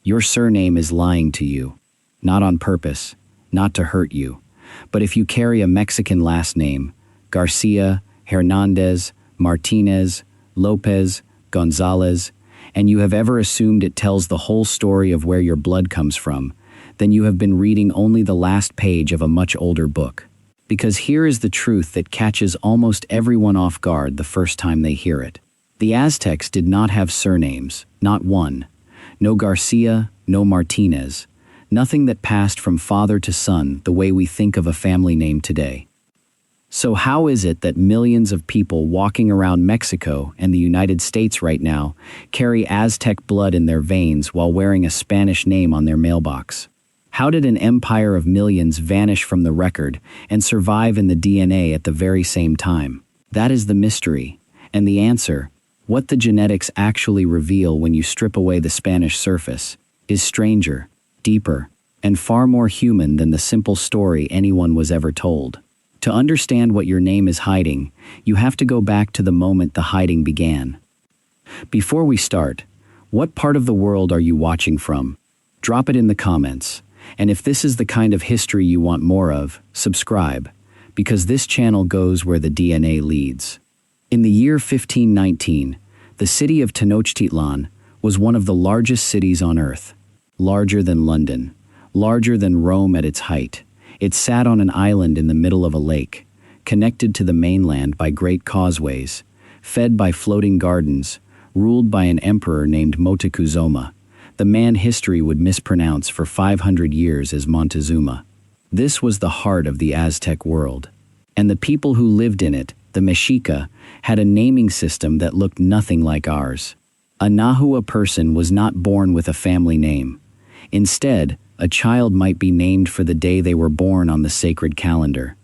Your surname is lying to you. Not on purpose, not to hurt you. But if you carry a Mexican last name, Garcia, Hernandez, Martinez, Lopez, Gonzalez, and you have ever assumed it tells the whole story of where your blood comes from, then you have been reading only the last page of a much older book. Because here is the truth that catches almost everyone off guard the first time they hear it. The Aztecs did not have surnames, not one. No Garcia, no Martinez. Nothing that passed from father to son the way we think of a family name today. So how is it that millions of people walking around Mexico and the United States right now carry Aztec blood in their veins while wearing a Spanish name on their mailbox? How did an empire of millions vanish from the record and survive in the DNA at the very same time? That is the mystery. And the answer, what the genetics actually reveal when you strip away the Spanish surface, is stranger, deeper, and far more human than the simple story anyone was ever told. To understand what your name is hiding, you have to go back to the moment the hiding began. Before we start, what part of the world are you watching from? Drop it in the comments. And if this is the kind of history you want more of, subscribe, because this channel goes where the DNA leads. In the year 1519, the city of Tenochtitlan was one of the largest cities on Earth. Larger than London, larger than Rome at its height. It sat on an island in the middle of a lake, connected to the mainland by great causeways, fed by floating gardens, ruled by an emperor named Moctezuma, the man history would mispronounce for 500 years as Montezuma. This was the heart of the Aztec world. And the people who lived in it, the Mexica, had a naming system that looked nothing like ours. A Nahua person was not born with a family name. Instead, a child might be named for the day they were born on the sacred calendar,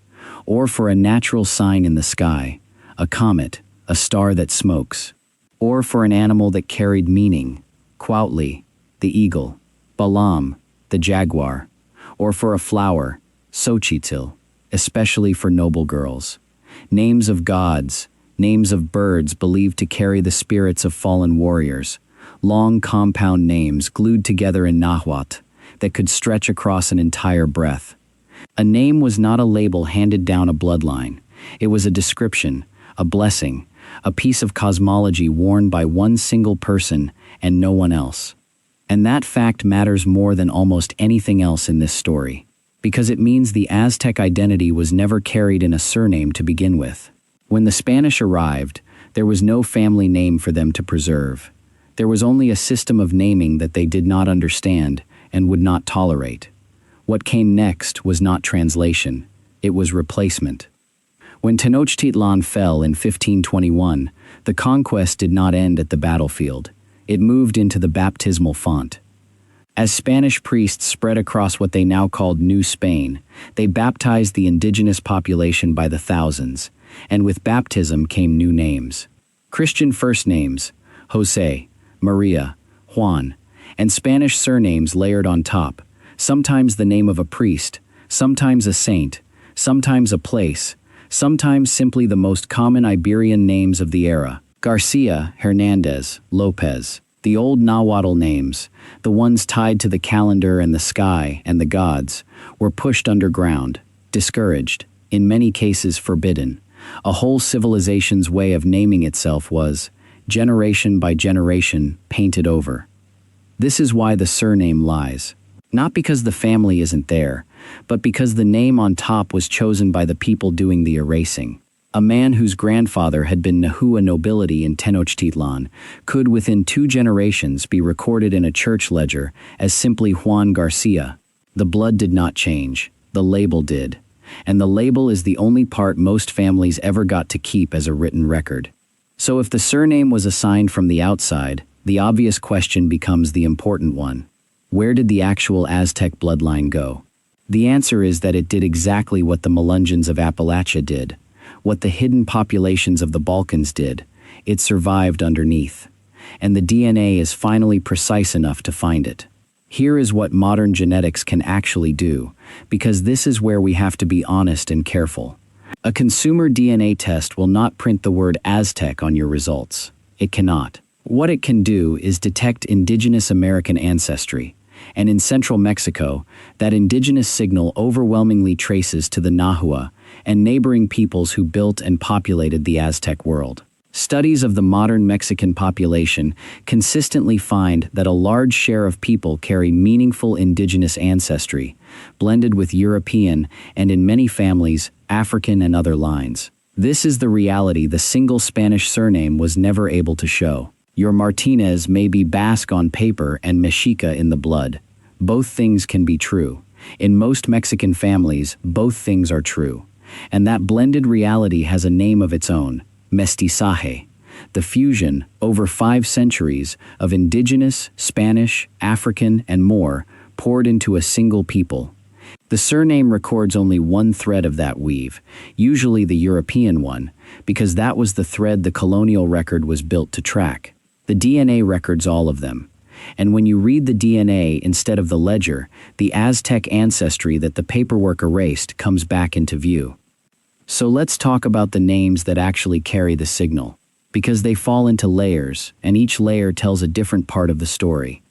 or for a natural sign in the sky, a comet, a star that smokes, or for an animal that carried meaning, Cuautli, the eagle, Balam, the jaguar, or for a flower, Xochitl, especially for noble girls. Names of gods, names of birds believed to carry the spirits of fallen warriors, long compound names glued together in Nahuatl that could stretch across an entire breath. A name was not a label handed down a bloodline. It was a description, a blessing, a piece of cosmology worn by one single person and no one else. And that fact matters more than almost anything else in this story, because it means the Aztec identity was never carried in a surname to begin with. When the Spanish arrived, there was no family name for them to preserve. There was only a system of naming that they did not understand and would not tolerate. What came next was not translation, it was replacement. When Tenochtitlan fell in 1521, the conquest did not end at the battlefield. It moved into the baptismal font. As Spanish priests spread across what they now called New Spain, they baptized the indigenous population by the thousands, and with baptism came new names. Christian first names, José, Maria, Juan, and Spanish surnames layered on top, sometimes the name of a priest, sometimes a saint, sometimes a place, sometimes simply the most common Iberian names of the era. Garcia, Hernandez, Lopez, the old Nahuatl names, the ones tied to the calendar and the sky and the gods, were pushed underground, discouraged, in many cases forbidden. A whole civilization's way of naming itself was, generation by generation, painted over. This is why the surname lies. Not because the family isn't there, but because the name on top was chosen by the people doing the erasing. A man whose grandfather had been Nahua nobility in Tenochtitlan could within 2 generations be recorded in a church ledger as simply Juan Garcia. The blood did not change, the label did. And the label is the only part most families ever got to keep as a written record. So if the surname was assigned from the outside, the obvious question becomes the important one. Where did the actual Aztec bloodline go? The answer is that it did exactly what the Melungeons of Appalachia did, what the hidden populations of the Balkans did. It survived underneath. And the DNA is finally precise enough to find it. Here is what modern genetics can actually do, because this is where we have to be honest and careful. A consumer DNA test will not print the word Aztec on your results. It cannot. What it can do is detect indigenous American ancestry, and in central Mexico, that indigenous signal overwhelmingly traces to the Nahua and neighboring peoples who built and populated the Aztec world. Studies of the modern Mexican population consistently find that a large share of people carry meaningful indigenous ancestry, blended with European and, in many families, African and other lines. This is the reality the single Spanish surname was never able to show. Your Martinez may be Basque on paper and Mexica in the blood. Both things can be true. In most Mexican families, both things are true. And that blended reality has a name of its own: mestizaje, the fusion, over 5 centuries, of indigenous, Spanish, African, and more, poured into a single people. The surname records only one thread of that weave, usually the European one, because that was the thread the colonial record was built to track. The DNA records all of them. And when you read the DNA instead of the ledger, the Aztec ancestry that the paperwork erased comes back into view. So let's talk about the names that actually carry the signal, because they fall into layers, and each layer tells a different part of the story.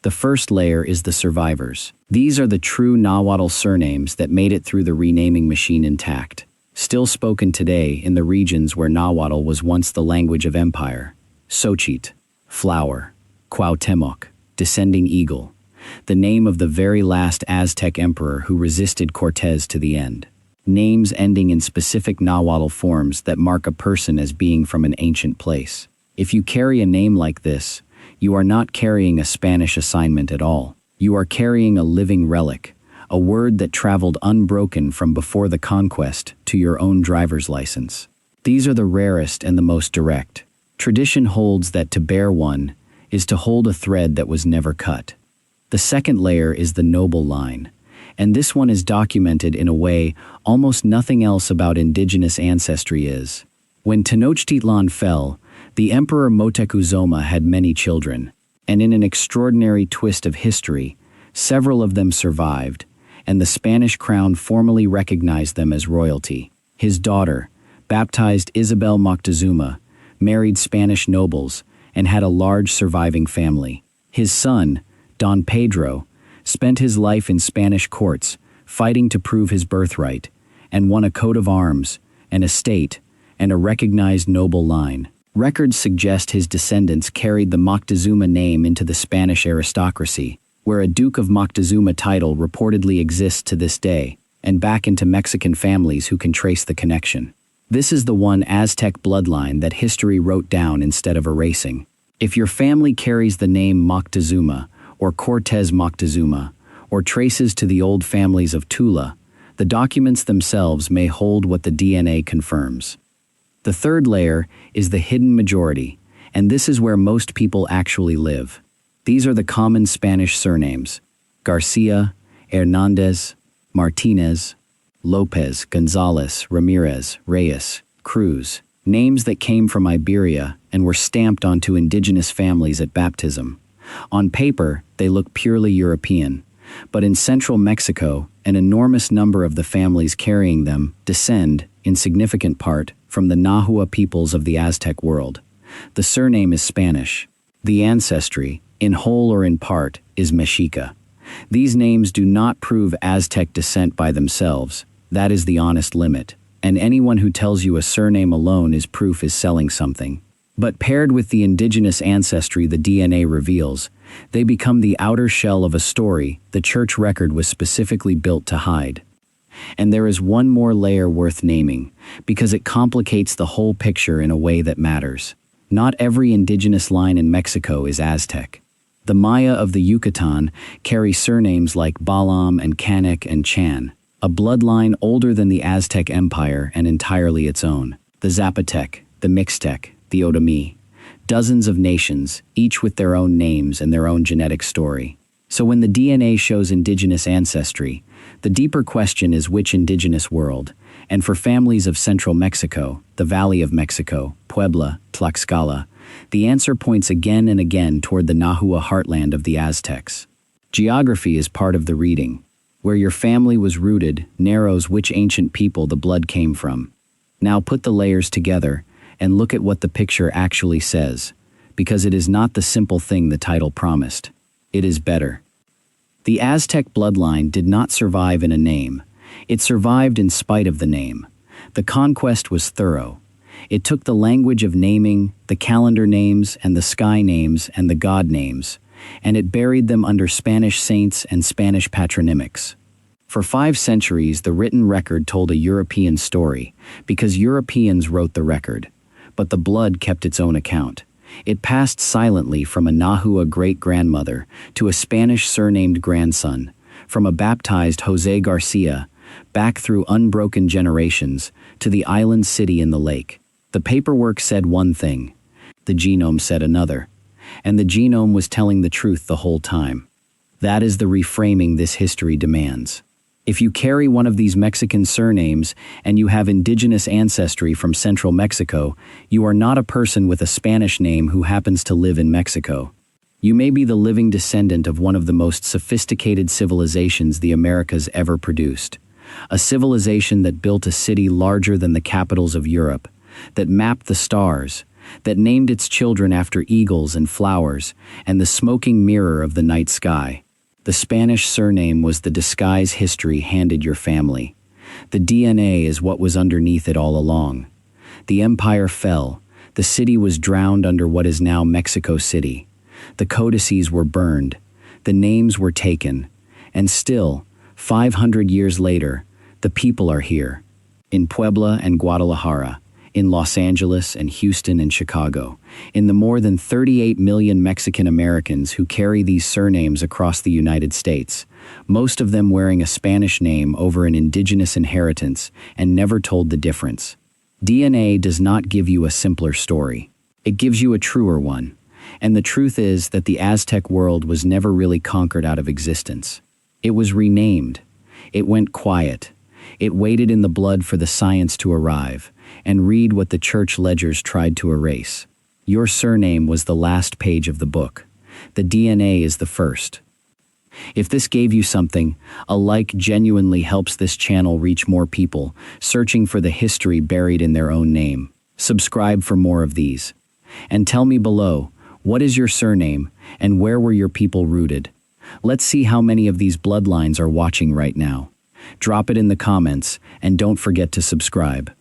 The first layer is the survivors. These are the true Nahuatl surnames that made it through the renaming machine intact, still spoken today in the regions where Nahuatl was once the language of empire. Xochitl, flower; Cuauhtémoc, descending eagle, the name of the very last Aztec emperor who resisted Cortés to the end. Names ending in specific Nahuatl forms that mark a person as being from an ancient place. If you carry a name like this, you are not carrying a Spanish assignment at all. You are carrying a living relic, a word that traveled unbroken from before the conquest to your own driver's license. These are the rarest and the most direct. Tradition holds that to bear one is to hold a thread that was never cut. The second layer is the noble line, and this one is documented in a way almost nothing else about indigenous ancestry is. When Tenochtitlan fell, the Emperor Moctezuma had many children, and in an extraordinary twist of history, several of them survived, and the Spanish crown formally recognized them as royalty. His daughter, baptized Isabel Moctezuma, married Spanish nobles, and had a large surviving family. His son, Don Pedro, spent his life in Spanish courts, fighting to prove his birthright, and won a coat of arms, an estate, and a recognized noble line. Records suggest his descendants carried the Moctezuma name into the Spanish aristocracy, where a Duke of Moctezuma title reportedly exists to this day, and back into Mexican families who can trace the connection. This is the one Aztec bloodline that history wrote down instead of erasing. If your family carries the name Moctezuma, or Cortés Moctezuma, or traces to the old families of Tula, the documents themselves may hold what the DNA confirms. The third layer is the hidden majority, and this is where most people actually live. These are the common Spanish surnames: Garcia, Hernandez, Martinez, Lopez, Gonzalez, Ramirez, Reyes, Cruz, names that came from Iberia and were stamped onto indigenous families at baptism. On paper, they look purely European, but in central Mexico, an enormous number of the families carrying them descend, in significant part, from the Nahua peoples of the Aztec world. The surname is Spanish. The ancestry, in whole or in part, is Mexica. These names do not prove Aztec descent by themselves. That is the honest limit, and anyone who tells you a surname alone is proof is selling something. But paired with the indigenous ancestry the DNA reveals, they become the outer shell of a story the church record was specifically built to hide. And there is one more layer worth naming, because it complicates the whole picture in a way that matters. Not every indigenous line in Mexico is Aztec. The Maya of the Yucatan carry surnames like Balam and Canek and Chan, a bloodline older than the Aztec Empire and entirely its own. The Zapotec, the Mixtec, the Otomi, dozens of nations, each with their own names and their own genetic story. So when the DNA shows indigenous ancestry, the deeper question is which indigenous world, and for families of central Mexico, the Valley of Mexico, Puebla, Tlaxcala, the answer points again and again toward the Nahua heartland of the Aztecs. Geography is part of the reading. Where your family was rooted narrows which ancient people the blood came from. Now put the layers together and look at what the picture actually says. because it is not the simple thing the title promised. It is better. The Aztec bloodline did not survive in a name. It survived in spite of the name. The conquest was thorough. It took the language of naming, the calendar names and the sky names and the god names, and it buried them under Spanish saints and Spanish patronymics. For 5 centuries, the written record told a European story, because Europeans wrote the record. But the blood kept its own account. It passed silently from a Nahua great-grandmother to a Spanish surnamed grandson, from a baptized Jose Garcia, back through unbroken generations, to the island city in the lake. The paperwork said one thing. The genome said another. And the genome was telling the truth the whole time. That is the reframing this history demands. If you carry one of these Mexican surnames and you have indigenous ancestry from central Mexico, you are not a person with a Spanish name who happens to live in Mexico. You may be the living descendant of one of the most sophisticated civilizations the Americas ever produced. A civilization that built a city larger than the capitals of Europe, that mapped the stars, that named its children after eagles and flowers, and the smoking mirror of the night sky. The Spanish surname was the disguise history handed your family. The DNA is what was underneath it all along. The empire fell. The city was drowned under what is now Mexico City. The codices were burned. The names were taken. And still, 500 years later, the people are here. In Puebla and Guadalajara, in Los Angeles and Houston and Chicago, in the more than 38 million Mexican Americans who carry these surnames across the United States, most of them wearing a Spanish name over an indigenous inheritance and never told the difference. DNA does not give you a simpler story. It gives you a truer one. And the truth is that the Aztec world was never really conquered out of existence. It was renamed. It went quiet. It waited in the blood for the science to arrive and read what the church ledgers tried to erase. Your surname was the last page of the book. The DNA is the first. If this gave you something, a like genuinely helps this channel reach more people searching for the history buried in their own name. Subscribe for more of these. And tell me below, what is your surname and where were your people rooted? Let's see how many of these bloodlines are watching right now. Drop it in the comments and don't forget to subscribe.